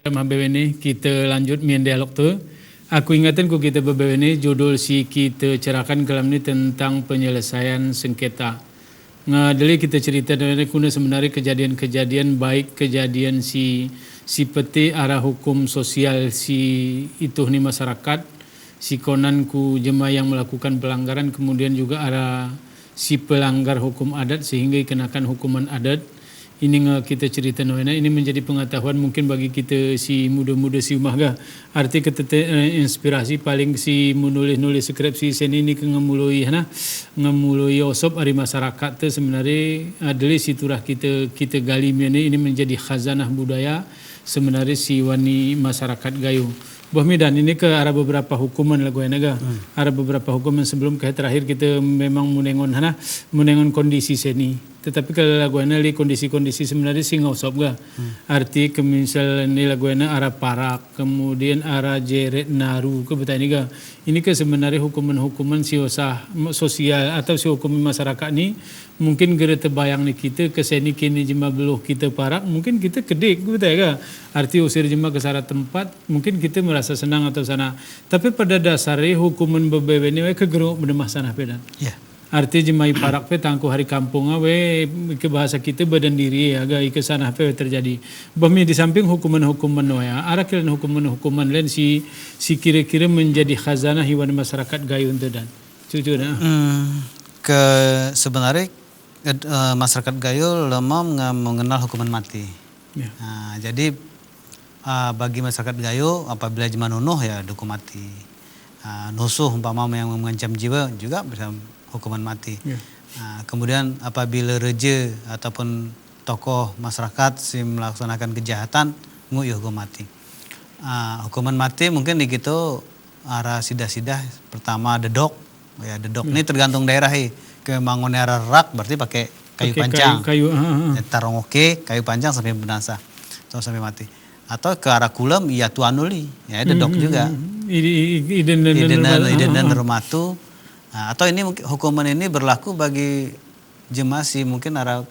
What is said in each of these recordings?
ini kita lanjut main dialog tu. Aku ingatkan ku kita ini judul si kita cerahkan kelam ni tentang penyelesaian sengketa. Ngadeli kita cerita dari kuna sebenarnya kejadian-kejadian baik kejadian si peti arah hukum sosial si itu ni masyarakat si konan ku jemaah yang melakukan pelanggaran kemudian juga arah si pelanggar hukum adat sehingga dikenakan hukuman adat. Ini kita cerita noena ini menjadi pengetahuan mungkin bagi kita si muda-muda si umah gah. Arti kita inspirasi paling si menulis-nulis skripsi seni ini ke ngemului osop dari masyarakat tu sebenarnya adalah si turah kita gali ini menjadi khazanah budaya sebenarnya si wani masyarakat Gayo. Boh Medan ini ke arah beberapa hukuman lagu naga. Arah beberapa hukuman sebelum ke terakhir kita memang menengon kondisi seni. Tetapi kalau lagu li kondisi-kondisi sebenarnya sih ngosop ga. Arti kemisal ni lagu arah parak, kemudian arah jeret naru ke betul ini ga. Ini ke sebenarnya hukuman-hukuman si sosial atau si hukum masyarakat ni mungkin gara terbayang ni kita ke seni kini jema beluh kita parak mungkin kita kedek betul ga. Arti usir jema ke syarat tempat mungkin kita merasa senang atau sana. Tapi pada dasarnya hukuman bebebe ni ke geruk berdemah sana pedan. Ya. Arti jemai parak pe tangku hari kampung ke bahasa kita badan diri agak ke sana pe terjadi. Bahmi di samping hukuman-hukuman noya, arah kiran hukuman-hukuman lain si kira-kira menjadi khazanah hewan masyarakat Gayo itu dan. Cucu dah. Sebenarnya masyarakat Gayo lemah mengenal hukuman mati. Ya. Jadi bagi masyarakat Gayo apabila jema nunuh ya hukum mati. Nusuh umpama yang mengancam jiwa juga bisa hukuman mati. Ya. Kemudian apabila reja ataupun tokoh masyarakat si melaksanakan kejahatan nguy hukum mati. Hukuman mati mungkin di gitu arah sidah-sidah pertama dedok. Ya dedok ini tergantung daerah kemangun arah rak berarti pakai kayu pancang. Tarong kayu pancang sampai binasa. Sampai mati. Atau ke arah kulem ya tuanuli. Ya dedok juga. Idenan nermatu. Atau ini hukuman ini berlaku bagi jemaah si mungkin arah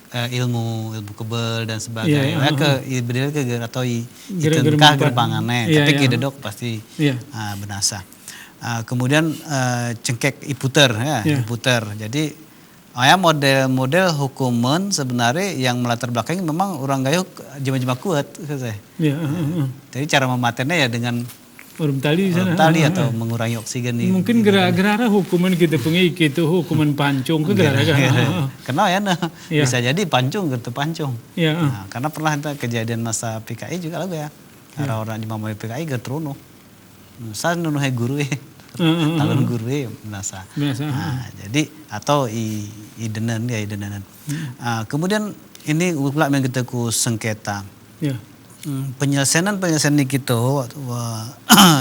ilmu kebel dan sebagainya. Ke atau itenkah gerbangannya. Tapi kidedok pasti benasa. Kemudian cengkek iputer iputer. Jadi model hukuman sebenarnya yang melatar belakang memang orang Gayo jema-jema kuat saya. Jadi cara mematennya ya dengan Urum tali sana. Tali atau mengurangi oksigen nih. Mungkin gara-gara hukuman kita pengi itu hukuman pancung ke gara-gara. Karena bisa jadi pancung gitu pancung. Ya. Karena pernah itu kejadian masa PKI juga lagu ya. Karena orang di mamai PKI getruno. Saya nunuh guru talon guru biasa. Jadi atau idenan. Kemudian ini pula yang kita ku sengketa. Ya. Penyelesaian kita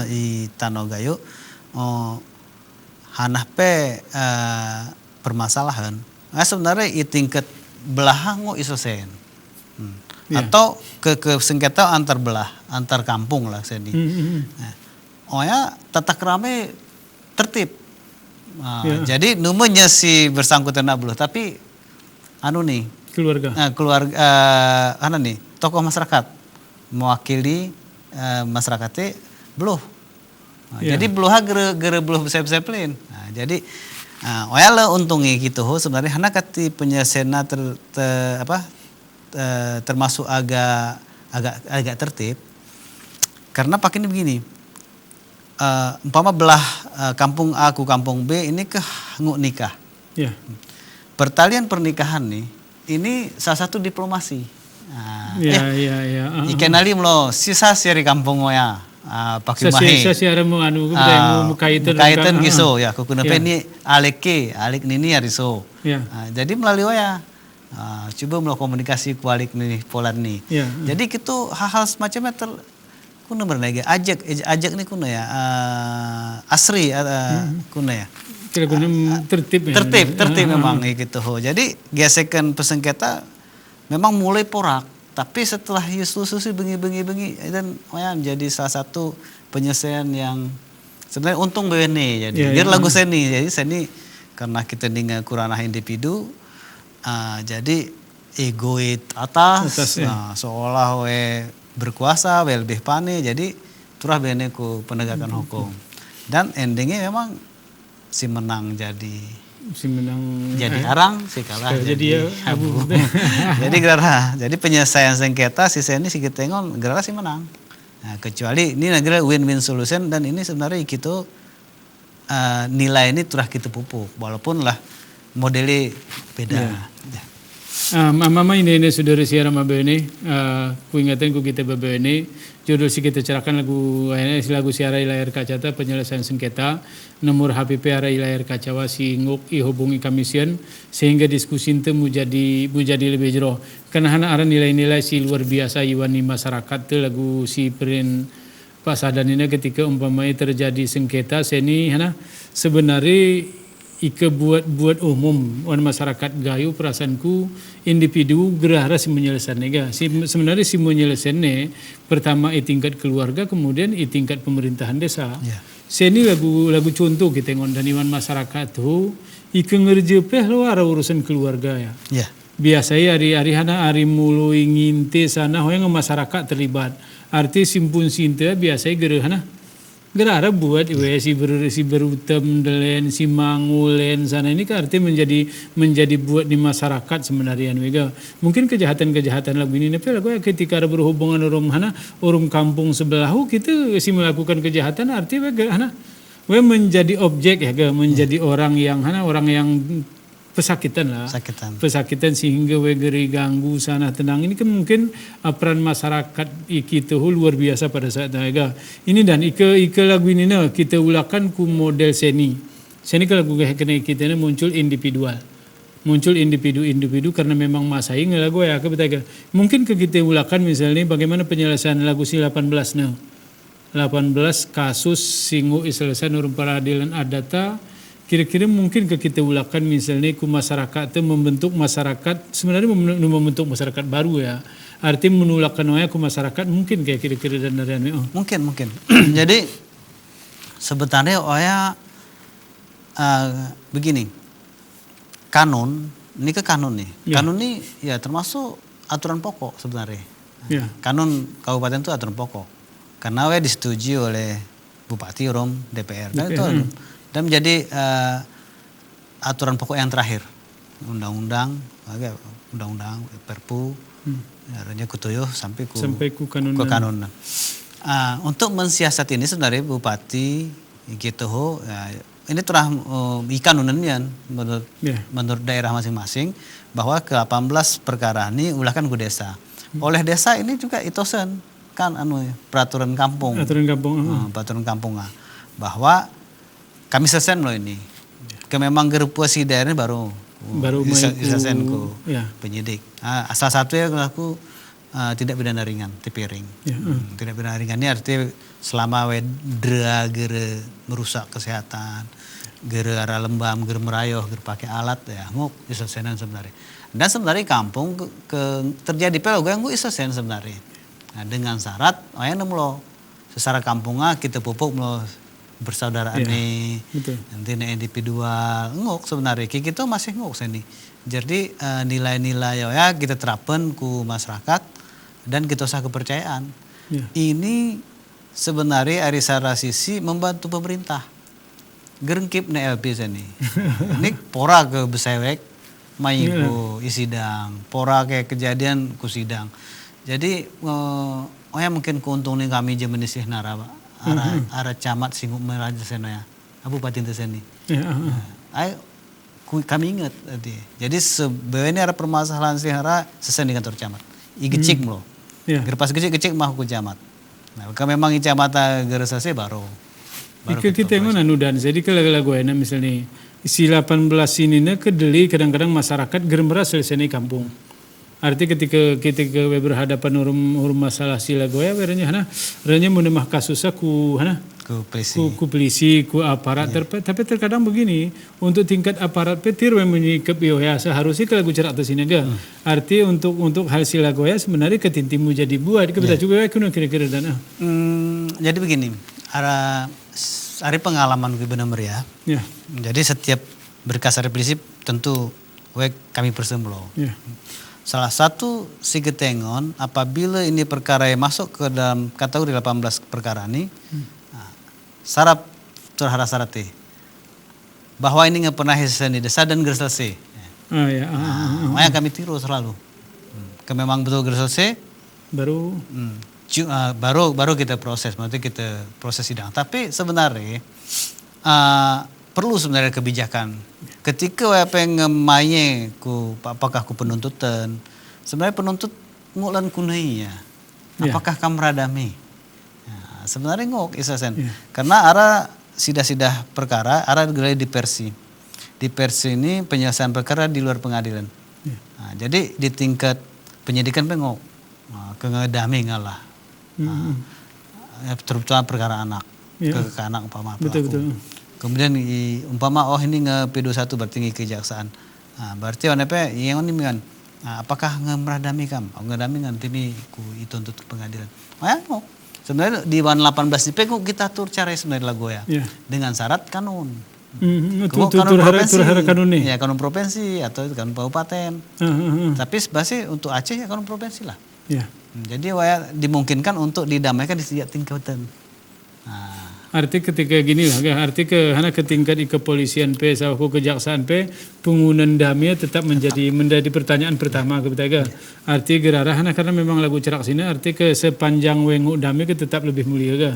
di Tanah Gayo hanah pe permasalahan sebenarnya i tingkat belahango isosen atau ke sengketa antar kampung lah seni. Tata krame tertib. Jadi numenya si bersangkutan abluh tapi keluarga tokoh masyarakat mewakili masyarakatnya beluh. Jadi beluh gere beluh besep-besep-lain. Jadi untungi gitu sebenarnya hana kati penyelesaian termasuk agak tertib. Karena pakai ini begini. Umpama belah kampung A ku kampung B ini ke nguk nikah. Yeah. Pertalian pernikahan nih ini salah satu diplomasi. Ikenali mlo sisa seri kampung ya pakai mahe. Sisa seri mu kaitan giso ya kukuna pe ni alik nini ariso. Jadi melalui coba melo komunikasi kualik nih polan nih. Jadi gitu hal-hal semacamnya kuna bernega ajak nih kuna ya asri kuna ya. Tertib memang gitu. Jadi gesekan pesengketa memang mulai porak, tapi setelah susu bengi dan menjadi salah satu penyelesaian yang sebenarnya untung begini. Jadi lagu seni, jadi seni karena kita dengan kurang individu, jadi egoit atas seolah berkuasa, we lebih pane, jadi turah bene ku penegakan hukum. Dan endingnya memang si menang jadi arang, si kalah jadi abu. Jadi gerara, jadi penyelesaian sengketa si Seni si Gitengon gerara si menang. Nah, kecuali ini negara win-win solution dan ini sebenarnya kita nilai ini turah kita pupuk, walaupun lah modelnya beda. Ya. Mama ini saudara siara mabene, ku ingatan ku kita babene, judul si kita cerahkan lagu siara layar kacata penyelesaian sengketa, nomor HPP ara layar kacawa si nguk hubungi kamisian sehingga diskusi itu menjadi lebih jero. Karena hana ara nilai-nilai si luar biasa iwani masyarakat tu lagu si perin Pak Sadan ini ketika umpamanya terjadi sengketa seni hana sebenarnya ike buat umum wan masyarakat gayu perasaanku individu gerahara si menyelesaikan sebenarnya si menyelesaikan pertama i tingkat keluarga kemudian i tingkat pemerintahan desa. Seni lagu contoh kita ngon dan iwan masyarakat tu ike ngerjepeh luar urusan keluarga ya. Biasanya hari mulu nginte sana hoyang masyarakat terlibat. Arti simpun sinta biasanya gerahana buat si berutam delen si mangulen sana ini kan arti menjadi buat di masyarakat sebenarnya mega. Mungkin kejahatan lagu ini tapi lagu ketika ada berhubungan orang kampung sebelahu kita si melakukan kejahatan arti we menjadi objek menjadi orang yang pesakitan sehingga we geri ganggu sana tenang ini kan mungkin peran masyarakat kita luar biasa pada saat itu. Ini dan ike lagu ini kita ulakan ku model seni kalau lagu kena kita muncul individu karena memang masa ini lagu ya mungkin kita ulakan misalnya bagaimana penyelesaian lagu si 18 kasus singgu selesai nurun peradilan adata. Kira-kira mungkin kita ulakan misalnya ku masyarakat itu membentuk masyarakat sebenarnya membentuk masyarakat baru ya. Artinya menulakan ku masyarakat mungkin kayak kira-kira dan Mungkin. Jadi sebenarnya begini. Kanun nih. Kanun ini ya termasuk aturan pokok sebenarnya. Kanun kabupaten itu aturan pokok. Karena disetujui oleh Bupati DPR. Kan itu dan menjadi aturan pokok yang terakhir undang-undang Perpu artinya kutoyo sampai ku kanun. Untuk mensiasat ini sebenarnya Bupati gitu ini telah ikanunannya menurut daerah masing-masing bahwa ke 18 perkara ini ulahkan ku desa. Oleh desa ini juga itosen kan peraturan kampung bahwa kami selesai loh ini. Memang gerupuasi daerah baru selesai ku penyidik. Asal satu ya aku tidak pidana ringan, tipiring. Tidak pidana ringan ini artinya selama wedra gere merusak kesehatan, gere arah lembam, gere merayoh, gere pakai alat ya, nguk diselesaikan sebenarnya. Dan sebenarnya kampung terjadi pelogang gue selesai sebenarnya. Nah, dengan syarat, secara kampungnya kita pupuk persaudaraan nanti individual nguk sebenarnya kita masih nguk sini. Jadi nilai-nilai ya kita terapkan ku masyarakat dan kita usah kepercayaan. Ini sebenarnya dari salah sisi membantu pemerintah gerengkip LP sini. Ini pora ke besewek main ku isidang, pora kayak kejadian ku sidang. Jadi mungkin keuntungan kami jemenisih naraba. Ara camat singgup meraja senaya Abu Patin Teseni. Kami ingat tadi. Jadi sebenarnya ada permasalahan sehara sesen di kantor camat. Igecik mlo. Gerpas gecik mah ku camat. Nah, kalau memang camat geresase baru kita ngono dan jadi kalau lagu enak misalnya si 18 ini kedeli kadang-kadang masyarakat geremera selesai kampung. Arti ketika berhadapan urun masalah sila goya berenya menemah kasusnya ku polisi ku aparat tapi terkadang begini untuk tingkat aparat petir menyikap ya seharusnya kalau cerak atas ini enggak arti untuk hal sila goya sebenarnya ketintimu jadi buat kita juga kira-kira dana jadi begini ada pengalaman gue benar ya jadi setiap berkas prinsip tentu kami persemblo Salah satu si ketengon apabila ini perkara yang masuk ke dalam kategori 18 perkara ini, syarat terhadap syaratnya bahwa ini nggak pernah selesai desa dan nggak selesai. Makanya kami tiru selalu. Memang betul nggak selesai, baru kita proses, maksudnya kita proses sidang. Tapi sebenarnya perlu sebenarnya kebijakan. Ketika pengen main apakah ku penuntutan, sebenarnya penuntut ngulan kunai ya. Apakah kamu radami? Nah, sebenarnya ngok isasen. Karena ada sidah-sidah perkara, ada gelar di Persi. Di Persi ini penyelesaian perkara di luar pengadilan. Nah, jadi di tingkat penyidikan pengok kengedami ngalah. Terutama perkara anak, ke anak umpama pelaku. Betul. Kemudian umpama ini P21 berarti kejaksaan. Nah, berarti ONP yang ini kan apakah ngemeradami kam? Ngeradami nanti ini ku dituntut ke pengadilan. Sebenarnya di 18 IP kita atur cara sebenarnya lagu ya. Dengan syarat kanun. Kanun provinsi. Ya, kanun provinsi atau kanun kabupaten. Tapi sebasi untuk Aceh ya kanun provinsi lah. Jadi dimungkinkan untuk didamaikan di setiap tingkatan. Arti ketika gini lah, arti ke tingkat kepolisian P, sahaku kejaksaan P, penggunaan damai tetap menjadi pertanyaan pertama kebetulan. Arti gerarah karena memang lagu cerak sini, arti ke sepanjang wenguk damai tetap lebih mulia ga.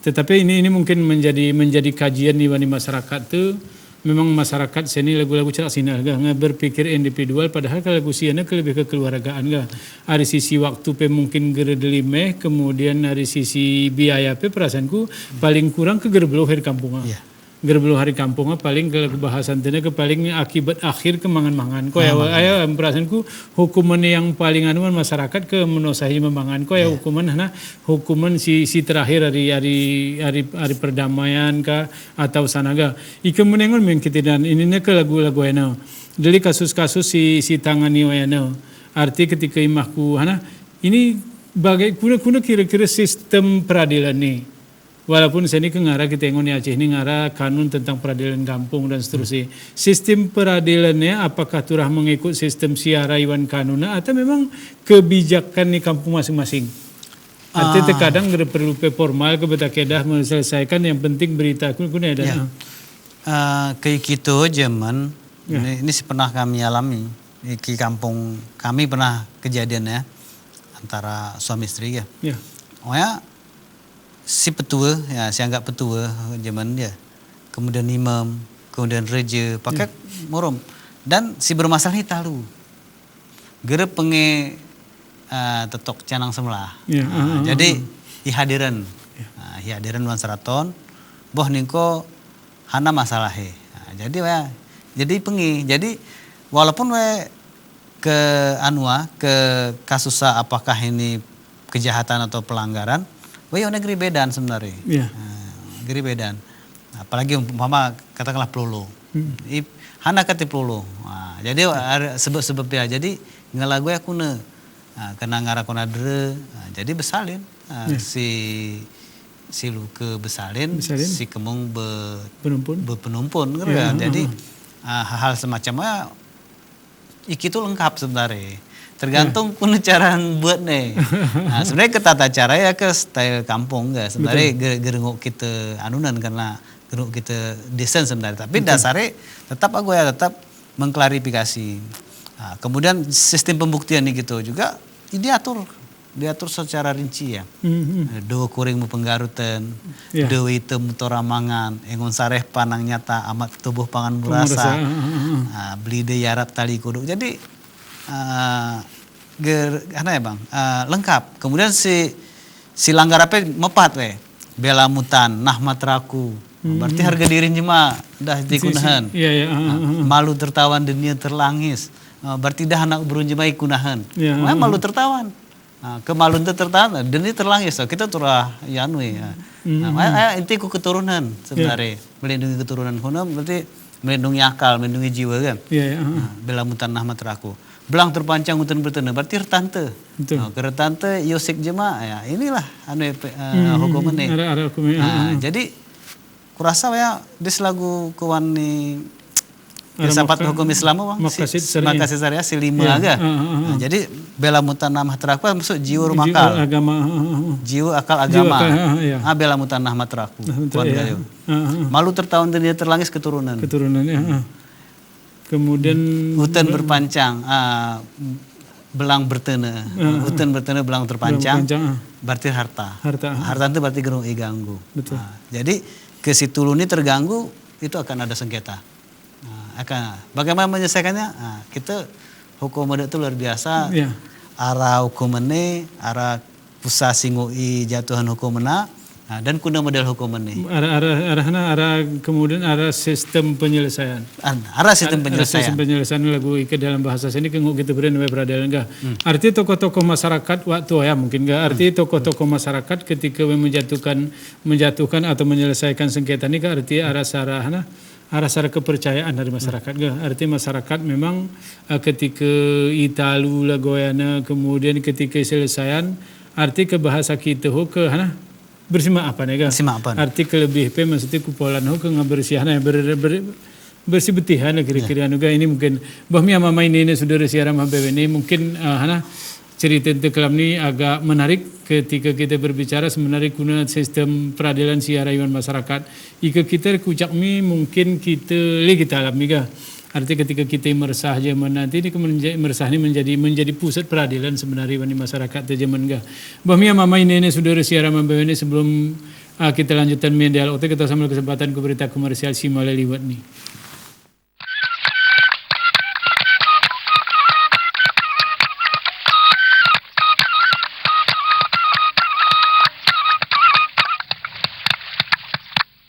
Tetapi ini mungkin menjadi kajian di masyarakat tu. Memang masyarakat sini lagu-lagu cerak sini nggak berpikir individual, padahal kalau lagu sini lebih ke keluargaan nggak. Dari sisi waktu pe mungkin geredelimeh, kemudian dari sisi biaya pe perasaanku paling kurang ke gerbelo hari kampung. Gerbelo hari kampung paling ke bahasan tene ke paling akibat akhir kemangan-mangan. Ko ya perasaanku hukuman yang paling anuan masyarakat ke menosahi memangan. Ko ya hukuman si terakhir hari perdamaian ka atau sanaga. Ika menengon mengkitidan ini ke lagu-lagu eno. Dari kasus-kasus si tangani eno. Arti ketika imahku ini bagai kuna kira-kira sistem peradilan nih. Walaupun saya ini ngarah kita ingon Aceh ini ngarah kanun tentang peradilan kampung dan seterusnya. Sistem peradilannya apakah turah mengikut sistem siara iwan kanuna atau memang kebijakan di kampung masing-masing? Artinya terkadang nggak perlu formal kebetulan menyelesaikan yang penting berita kuna ada. Kayak gitu zaman ini pernah kami alami di kampung kami pernah kejadian ya antara suami istri ya. Si petua, si anggap petua zaman dia, kemudian imam, kemudian reja, pakai morom, dan si bermasalah ini tahu, gerep penge tetok canang semelah, jadi ihadiran, ihadiran wan seraton, boh ningko hana masalah jadi pengi, jadi walaupun ke kasusnya apakah ini kejahatan atau pelanggaran. Negeri bedan sebenarnya, negeri bedan. Apalagi umpama katakanlah pelulu, hana kati pelulu. Jadi sebab ya, jadi ngelagu aku kena ngara konadre, jadi besalin si luke besalin, si kemung penumpun, kan? Jadi hal semacamnya iki itu lengkap sebenarnya. Tergantung kuna cara buat nih. Nah, sebenarnya ke tata cara ya ke style kampung enggak. Sebenarnya gerengok kita anunan karena gerengok kita desain sebenarnya. Tapi dasarnya tetap tetap mengklarifikasi. Nah, kemudian sistem pembuktian nih gitu juga diatur secara rinci ya. Dua kuring penggarutan, dua hitam toramangan, engon sareh panang nyata amat tubuh pangan murasa. Beli de yarap tali kuduk. Jadi lengkap. Kemudian si langgar apa mepat bela mutan nah matraku. Berarti harga diri jema dah dikunahan. Malu tertawan dunia terlangis. Berarti dah anak berun jema ikunahan. Malu tertawan. Kemalun tertawan dunia terlangis. Kita turah inti ku keturunan sebenarnya. Melindungi keturunan kuno berarti melindungi akal, melindungi jiwa kan. Bela mutan nah matraku. Belang terpancang hutan bertena, berarti retante. Keretante Yosik jema, ya inilah hukuman nih. Jadi kurasa ya des lagu kewani filsafat hukum Islam bang, makasid syariah si 5 aga. Nah, jadi bela mutanah matraku masuk jiwa rumakal. Jiwa akal agama. Bela mutanah matraku. Malu tertahun dan dia terlangis keturunan. Kemudian hutan berpancang, belang bertene. Hutan bertene belang terpancang. Berarti harta. Harta itu berarti gerung ganggu. Jadi ke situ ini terganggu, itu akan ada sengketa. Bagaimana menyelesaikannya? Kita hukum itu luar biasa. Arah hukum ini, arah pusat singui jatuhan hukum dan kuna model hukum ini. Kemudian arah sistem penyelesaian. Sistem penyelesaian lagu ke dalam bahasa sini kenguk kita beri nama peradilan enggak. Arti tokoh-tokoh masyarakat waktu ya mungkin enggak. Arti tokoh-tokoh masyarakat ketika menjatuhkan atau menyelesaikan sengketa ini arti arah kepercayaan dari masyarakat. Arti masyarakat memang ketika italu lagoyana kemudian ketika selesaian arti ke bahasa kita ke bersima apa nih arti kelebih maksudnya kupolan ke ngabersihan bersih betihan kira-kira ini mungkin bahmi mama ini saudara siaran ini mungkin cerita tentang kelam ini agak menarik ketika kita berbicara sebenarnya guna sistem peradilan siarayuan masyarakat. Jika kita kucakmi mungkin kita alami artinya ketika kita meresah zaman nanti ini meresah ini menjadi pusat peradilan sebenarnya di masyarakat zaman bahmi mama ini saudara siaran ini sebelum kita lanjutkan media kita sama kesempatan ke berita komersial si Malaliwat nih.